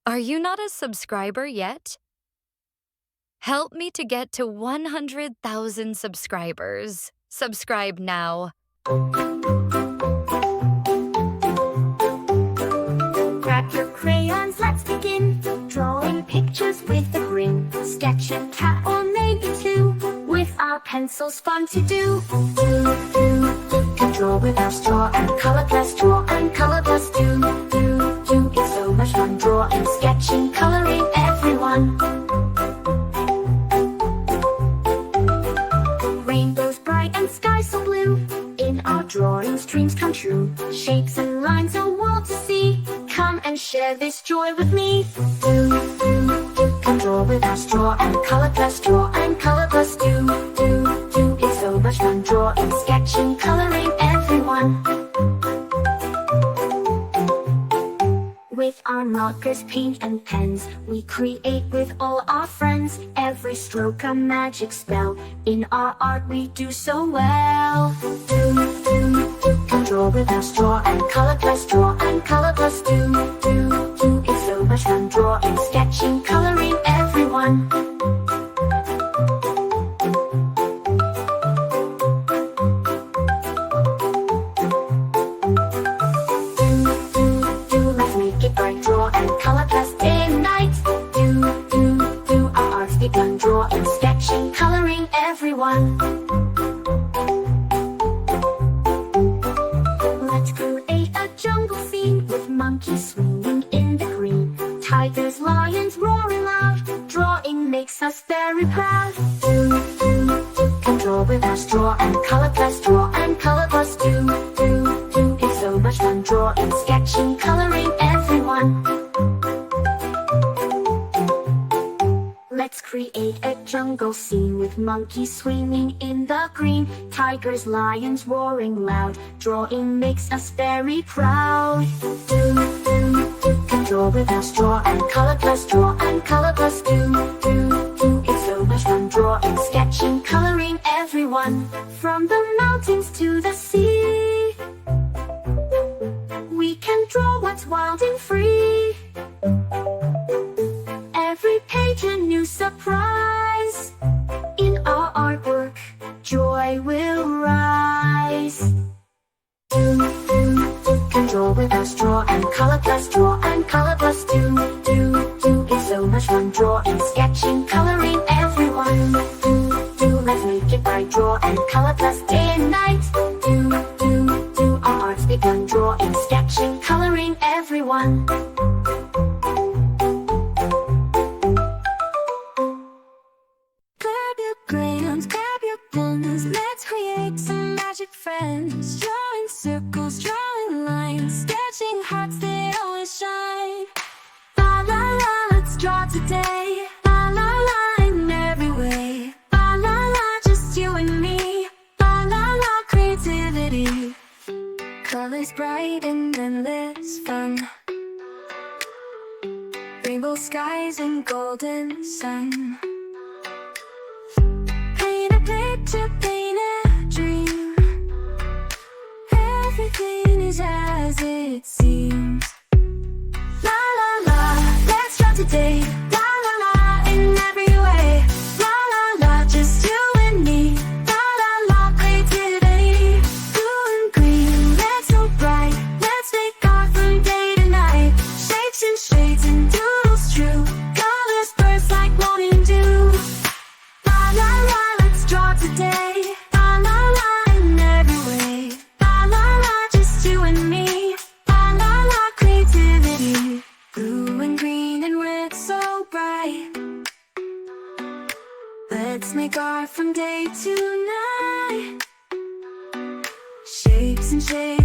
Are you not a subscriber yet? Help me to get to 100,000 subscribers. Subscribe now. Grab your crayons, let's begin. Drawing pictures with a grin. Sketch a cat or maybe two. With our pencils, fun to do. Can draw with our straw and color plus draw and color plus do. It's so much fun drawing, sketching, coloring, everyone. Rainbows bright and skies so blue. In our drawings, dreams come true. Shapes and lines, a world to see. Come and share this joy with me. Can draw with our straw and color plus draw and color plus do. It's so much fun drawing, sketching, coloring, everyone. With our markers, paint and pens, we create with all our friends. Every stroke a magic spell. In our art we do so well. Can draw with our straw and color plus draw and color plus do. It's so much fun drawing, sketching, coloring, everyone. Let's make it bright, draw and color plus day and night. Our art's begun, drawing, sketching, coloring, everyone. Let's create a jungle scene with monkeys swinging in the green. Tigers, lions roaring loud. Drawing makes us very proud. Can draw with our straw and color plus draw and color plus do. It's so much fun drawing, sketching, coloring, everyone. Let's create a jungle scene with monkeys swinging in the green. Tigers, lions roaring loud. Drawing makes us very proud. Can draw with our straw and color plus draw and color plus do. It's so much fun drawing, sketching, coloring, everyone. From the mountains to the sea, we can draw what's wild and free. Every page a new surprise. In our artwork, joy will rise. Can draw with our straw and color plus draw and color plus do. It's so much fun drawing, sketching, coloring, everyone. Let's make it bright, draw and color plus day and night. Our art's begun, drawing, sketching, coloring, everyone. Grab your crayons, grab your pens. Let's create some magic friends. Drawing circles, drawing lines, sketching hearts that always shine. La la la, let's draw today. La la la, in every way. La la la, just you and me. La la la, creativity. Colors bright and endless fun. Rainbow skies and golden sun. Paint a picture, paint a dream. Everything is as it seems. La la la, let's draw today. La la la, in every way. La la la, just you and me. La la la, creativity. Blue and green, let's so bright. Let's make art from day to night. Shapes and shades and doodles true. Colors burst like morning dew. La la la, let's draw today. La la la, in every way. La la la, just you and me. La la la, creativity. Blue and green and red so bright. Let's make art from day to night. Shapes and shades